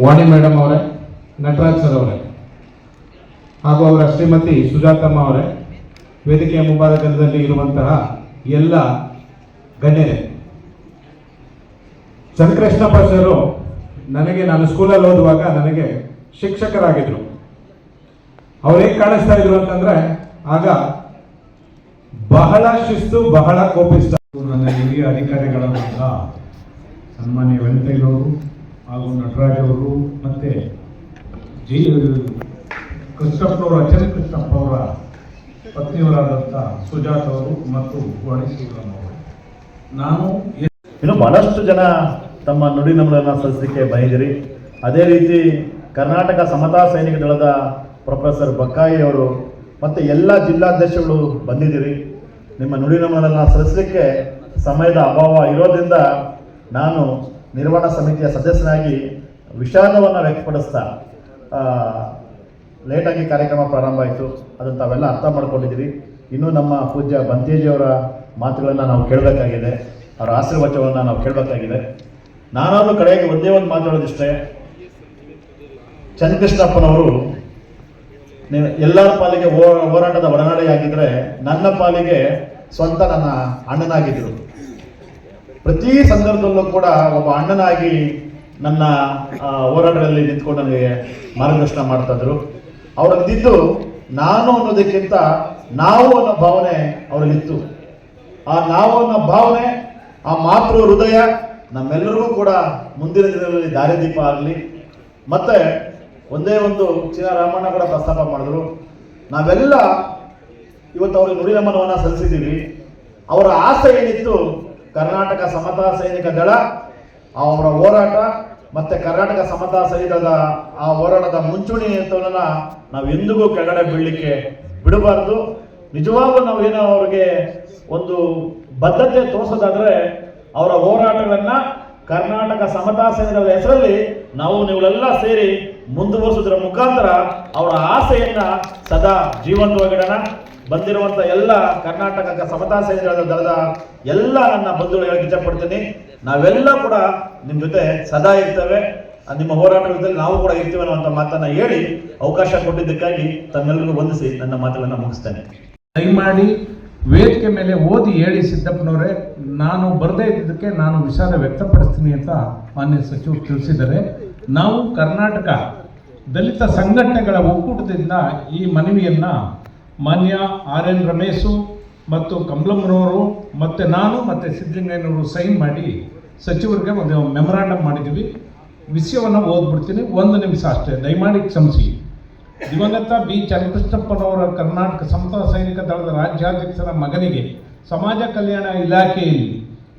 ವಾಣಿ madam ಅವರೇ, Nataraj sir ಅವರೇ ಹಾಗೂ ಅವರ ಶ್ರೀಮತಿ ಸುಜಾತಮ್ಮ ಅವರೇ, ವೇದಿಕೆಯ ಮುಂಭಾಗದಲ್ಲಿ ಇರುವಂತಹ ಎಲ್ಲ ಗಣ್ಯರೇ, ಚಂದ್ರಕೃಷ್ಣಪ್ಪ ಸರು ನಾನು ಸ್ಕೂಲಲ್ಲಿ ಓದುವಾಗ ನನಗೆ ಶಿಕ್ಷಕರಾಗಿದ್ದರು. ಅವ್ರು ಹೇಗೆ ಕಾಣಿಸ್ತಾ ಇದ್ರು ಅಂತಂದ್ರೆ, ಆಗ ಬಹಳ ಶಿಸ್ತು, ಬಹಳ ಕೋಪಿಸ್ತ. ನನ್ನ ಹಿರಿಯ ಅಧಿಕಾರಿಗಳಾದಂಥ ಸನ್ಮಾನ್ಯ ವೆಂಕಟಯ್ಯನವರು ಹಾಗೂ ನಟರಾಜ್ ಅವರು ಮತ್ತು ಕೃಷ್ಣಪ್ಪನವರ ಚಂದ್ರಕೃಷ್ಣಪ್ಪ ಅವರ ಪತ್ನಿಯವರಾದಂಥ ಸುಜಾತ ಅವರು ಮತ್ತು ವಾಣಿಶ್ರೀರಾಮ್ ಅವರು, ನಾನು ಇನ್ನು ಬಹಳಷ್ಟು ಜನ ತಮ್ಮ ನುಡಿ ನಮನನ್ನು ಸಲ್ಲಿಸಲಿಕ್ಕೆ ಬಂದಿದ್ದೀರಿ. ಅದೇ ರೀತಿ ಕರ್ನಾಟಕ ಸಮತಾ ಸೈನಿಕ ದಳದ ಪ್ರೊಫೆಸರ್ ಬಕ್ಕಾಯಿ ಅವರು ಮತ್ತು ಎಲ್ಲ ಜಿಲ್ಲಾಧ್ಯಕ್ಷಗಳು ಬಂದಿದ್ದೀರಿ. ನಿಮ್ಮ ನುಡಿ ನಮನನ್ನು ಸಲ್ಲಿಸಲಿಕ್ಕೆ ಸಮಯದ ಅಭಾವ ಇರೋದ್ರಿಂದ ನಾನು ನಿರ್ವಹಣಾ ಸಮಿತಿಯ ಸದಸ್ಯನಾಗಿ ವಿಷಾದವನ್ನು ವ್ಯಕ್ತಪಡಿಸ್ತಾ ಲೇಟಾಗಿ ಕಾರ್ಯಕ್ರಮ ಪ್ರಾರಂಭ ಆಯಿತು. ಅದನ್ನು ತಾವೆಲ್ಲ ಅರ್ಥ ಮಾಡ್ಕೊಂಡಿದ್ದೀರಿ. ಇನ್ನೂ ನಮ್ಮ ಪೂಜ್ಯ ಬಂತೇಜಿಯವರ ಮಾತುಗಳನ್ನು ನಾವು ಕೇಳಬೇಕಾಗಿದೆ, ಅವರ ಆಶೀರ್ವಚನವನ್ನು ನಾವು ಕೇಳಬೇಕಾಗಿದೆ. ನಾನಾದರೂ ಕಡೆಗೆ ಒಂದೇ ಒಂದು ಮಾತಾಡೋದಿಷ್ಟೇ, ಚಂದ್ರಕೃಷ್ಣಪ್ಪನವರು ಎಲ್ಲರ ಪಾಲಿಗೆ ಹೋರಾಟದ ಒಡನಾಡಿಯಾಗಿದ್ದರೆ, ನನ್ನ ಪಾಲಿಗೆ ಸ್ವಂತ ನನ್ನ ಅಣ್ಣನಾಗಿದ್ದರು. ಪ್ರತಿ ಸಂದರ್ಭದಲ್ಲೂ ಕೂಡ ಒಬ್ಬ ಅಣ್ಣನಾಗಿ ನನ್ನ ಹೋರಾಟಗಳಲ್ಲಿ ನಿಂತ್ಕೊಂಡು ನನಗೆ ಮಾರ್ಗದರ್ಶನ ಮಾಡ್ತಾಯಿದ್ರು. ಅವರಲ್ಲಿದ್ದು ನಾನು ಅನ್ನೋದಕ್ಕಿಂತ ನಾವು ಅನ್ನೋ ಭಾವನೆ ಅವರಲ್ಲಿತ್ತು. ಆ ನಾವು ಅನ್ನೋ ಭಾವನೆ, ಆ ಮಾತೃ ಹೃದಯ ನಮ್ಮೆಲ್ಲರಿಗೂ ಕೂಡ ಮುಂದಿನ ದಿನಗಳಲ್ಲಿ ದಾರಿದೀಪ ಆಗಲಿ. ಮತ್ತು ಒಂದೇ ಒಂದು ರಾಮಣ್ಣ ಕೂಡ ಪ್ರಸ್ತಾಪ ಮಾಡಿದ್ರು, ನಾವೆಲ್ಲ ಇವತ್ತು ಅವ್ರಿಗೆ ನುಡಿ ನಮನವನ್ನು ಸಲ್ಲಿಸಿದ್ದೀವಿ. ಅವರ ಆಸೆ ಏನಿತ್ತು, ಕರ್ನಾಟಕ ಸಮತಾ ಸೈನಿಕ ದಳ ಅವರ ಹೋರಾಟ ಮತ್ತು ಕರ್ನಾಟಕ ಸಮತಾ ಸೈನಿಕದ ಆ ಹೋರಾಟದ ಮುಂಚೂಣಿ ಅಂತವನ್ನ ನಾವು ಎಂದಿಗೂ ಕೆಳಗಡೆ ಬೀಳಲಿಕ್ಕೆ ಬಿಡಬಾರ್ದು. ನಿಜವಾಗ್ಲೂ ನಾವೇನೋ ಅವ್ರಿಗೆ ಒಂದು ಬದ್ಧತೆ ತೋರಿಸೋದಾದ್ರೆ, ಅವರ ಹೋರಾಟಗಳನ್ನ ಕರ್ನಾಟಕ ಸಮತಾ ಸೈನಿಕರ ಹೆಸರಲ್ಲಿ ನೀವೆಲ್ಲ ಸೇರಿ ಮುಂದುವರಿಸೋದ್ರ ಮುಖಾಂತರ ಅವರ ಆಸೆಯನ್ನ ಸದಾ ಜೀವಂತವಾಗಿಡೋಣ. ಬಂದಿರುವಂಥ ಎಲ್ಲ ಕರ್ನಾಟಕ ಸಮತಾ ಸೈನಿಕರ ದಳದ ಎಲ್ಲ ನನ್ನ ಬಂಧುಗಳು ಹೇಳಕ್ಕೆ ಇಷ್ಟಪಡ್ತೀನಿ, ನಾವೆಲ್ಲ ಕೂಡ ನಿಮ್ಮ ಜೊತೆ ಸದಾ ಇರ್ತೇವೆ, ನಿಮ್ಮ ಹೋರಾಟದಲ್ಲಿ ನಾವು ಕೂಡ ಇರ್ತೀವಿ ಅನ್ನುವಂಥ ಮಾತನ್ನ ಹೇಳಿ ಅವಕಾಶ ಕೊಟ್ಟಿದ್ದಕ್ಕಾಗಿ ತಮ್ಮೆಲ್ಲರಿಗೂ ವಂದಿಸಿ ನನ್ನ ಮಾತುಗಳನ್ನು ಮುಗಿಸ್ತೇನೆ. ದಯಮಾಡಿ ವೇದಿಕೆ ಮೇಲೆ ಓದಿ ಹೇಳಿ ಸಿದ್ದಪ್ಪನವರೇ, ನಾನು ಬರದೇ ಇದ್ದಕ್ಕೆ ನಾನು ವಿಷಾದ ವ್ಯಕ್ತಪಡಿಸ್ತೀನಿ ಅಂತ ಮಾನ್ಯ ಸಚಿವರು ತಿಳಿಸಿದ್ದಾರೆ. ನಾವು ಕರ್ನಾಟಕ ದಲಿತ ಸಂಘಟನೆಗಳ ಒಕ್ಕೂಟದಿಂದ ಈ ಮನವಿಯನ್ನು ಮಾನ್ಯ RN ರಮೇಶು ಮತ್ತು ಕಮಲಮ್ಮನವರು ಮತ್ತು ನಾನು ಮತ್ತು ಸಿದ್ದಲಿಂಗಯ್ಯನವರು ಸೈನ್ ಮಾಡಿ ಸಚಿವರಿಗೆ ಒಂದು ಮೆಮೊರಾಂಡಮ್ ಮಾಡಿದ್ದೀವಿ. ವಿಷಯವನ್ನು ಓದ್ಬಿಡ್ತೀನಿ, 1 ನಿಮಿಷ ಅಷ್ಟೇ, ದಯಮಾಡಿ ಕ್ಷಮಿಸಿ. ದಿವಂಗತ B. ಚನ್ನಕೃಷ್ಣಪ್ಪನವರ ಕರ್ನಾಟಕ ಸಮತಾ ಸೈನಿಕ ದಳದ ರಾಜ್ಯಾಧ್ಯಕ್ಷರ ಮಗನಿಗೆ ಸಮಾಜ ಕಲ್ಯಾಣ ಇಲಾಖೆಯಲ್ಲಿ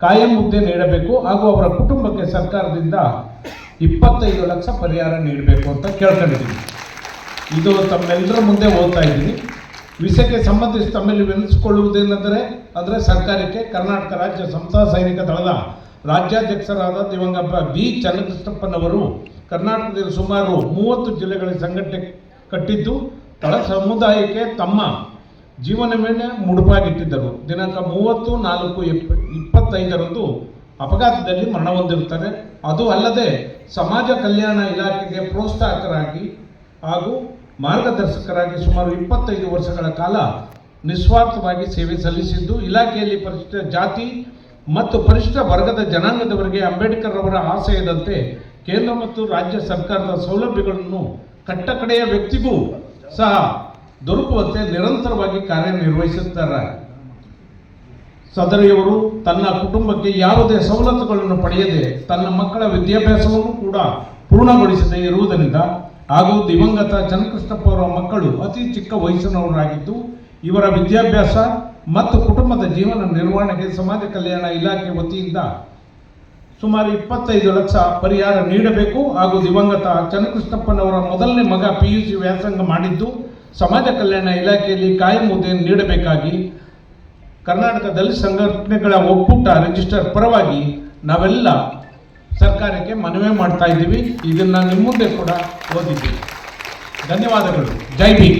ಕಾಯಂ ಹುದ್ದೆ ನೀಡಬೇಕು ಹಾಗೂ ಅವರ ಕುಟುಂಬಕ್ಕೆ ಸರ್ಕಾರದಿಂದ 25 ಲಕ್ಷ ಪರಿಹಾರ ನೀಡಬೇಕು ಅಂತ ಕೇಳ್ಕೊಂಡಿದ್ದೀವಿ. ಇದು ತಮ್ಮೆಲ್ಲರ ಮುಂದೆ ಓದ್ತಾ ಇದ್ದೀನಿ. ವಿಷಯಕ್ಕೆ ಸಂಬಂಧಿಸಿ ತಮ್ಮಲ್ಲಿ ವಿನಿಸಿಕೊಳ್ಳುವುದೇನೆಂದರೆ ಸರ್ಕಾರಕ್ಕೆ ಕರ್ನಾಟಕ ರಾಜ್ಯ ಸಮತಾ ಸೈನಿಕ ದಳದ ರಾಜ್ಯಾಧ್ಯಕ್ಷರಾದ ದಿವಂಗತ B. ಚನ್ನಕೃಷ್ಣಪ್ಪನವರು ಕರ್ನಾಟಕದಲ್ಲಿ ಸುಮಾರು 30 ಜಿಲ್ಲೆಗಳ ಸಂಘಟನೆ ಕಟ್ಟಿದ್ದು ತಳ ಸಮುದಾಯಕ್ಕೆ ತಮ್ಮ ಜೀವನ ಮೇಲೆ ಮುಡುಪಾಗಿಟ್ಟಿದ್ದರು. ದಿನಾಂಕ 30/4/25 ಅಪಘಾತದಲ್ಲಿ ಮರಣ ಹೊಂದಿರುತ್ತಾರೆ. ಅದು ಅಲ್ಲದೆ ಸಮಾಜ ಕಲ್ಯಾಣ ಇಲಾಖೆಗೆ ಪ್ರೋತ್ಸಾಹಕರಾಗಿ ಹಾಗೂ ಮಾರ್ಗದರ್ಶಕರಾಗಿ ಸುಮಾರು 25 ವರ್ಷಗಳ ಕಾಲ ನಿಸ್ವಾರ್ಥವಾಗಿ ಸೇವೆ ಸಲ್ಲಿಸಿದ್ದು, ಇಲಾಖೆಯಲ್ಲಿ ಪರಿಶಿಷ್ಟ ಜಾತಿ ಮತ್ತು ಪರಿಶಿಷ್ಟ ವರ್ಗದ ಜನಾಂಗದವರಿಗೆ ಅಂಬೇಡ್ಕರ್ ಅವರ ಆಶಯದಂತೆ ಕೇಂದ್ರ ಮತ್ತು ರಾಜ್ಯ ಸರ್ಕಾರದ ಸೌಲಭ್ಯಗಳನ್ನು ಕಟ್ಟಕಡೆಯ ವ್ಯಕ್ತಿಗೂ ಸಹ ದೊರಕುವಂತೆ ನಿರಂತರವಾಗಿ ಕಾರ್ಯನಿರ್ವಹಿಸುತ್ತಾರೆ. ಸದರಿಯವರು ತನ್ನ ಕುಟುಂಬಕ್ಕೆ ಯಾವುದೇ ಸವಲತ್ತುಗಳನ್ನು ಪಡೆಯದೆ ತನ್ನ ಮಕ್ಕಳ ವಿದ್ಯಾಭ್ಯಾಸವನ್ನು ಕೂಡ ಪೂರ್ಣಗೊಳಿಸದೇ ಇರುವುದರಿಂದ ಹಾಗೂ ದಿವಂಗತ ಚನ್ನಕೃಷ್ಣಪ್ಪ ಅವರ ಮಕ್ಕಳು ಅತಿ ಚಿಕ್ಕ ವಯಸ್ಸಿನವರಾಗಿದ್ದು, ಇವರ ವಿದ್ಯಾಭ್ಯಾಸ ಮತ್ತು ಕುಟುಂಬದ ಜೀವನ ನಿರ್ವಹಣೆಗೆ ಸಮಾಜ ಕಲ್ಯಾಣ ಇಲಾಖೆ ವತಿಯಿಂದ ಸುಮಾರು 25 ಲಕ್ಷ ಪರಿಹಾರ ನೀಡಬೇಕು ಹಾಗೂ ದಿವಂಗತ ಚನ್ನಕೃಷ್ಣಪ್ಪನವರ ಮೊದಲನೇ ಮಗ PUC ವ್ಯಾಸಂಗ ಮಾಡಿದ್ದು ಸಮಾಜ ಕಲ್ಯಾಣ ಇಲಾಖೆಯಲ್ಲಿ ಕಾಯಂ ಹುದ್ದೆಯನ್ನು ನೀಡಬೇಕಾಗಿ ಕರ್ನಾಟಕ ದಲಿತ ಸಂಘಟನೆಗಳ ಒಕ್ಕೂಟ ರಿಜಿಸ್ಟರ್ ಪರವಾಗಿ ನಾವೆಲ್ಲ ಸರ್ಕಾರಕ್ಕೆ ಮನವಿ ಮಾಡ್ತಾ ಇದ್ದೀವಿ. ಇದನ್ನು ನಿಮ್ಮ ಮುಂದೆ ಕೂಡ ಓದಿದ್ದೀವಿ. ಧನ್ಯವಾದಗಳು. ಜೈ ಭೀಮ್.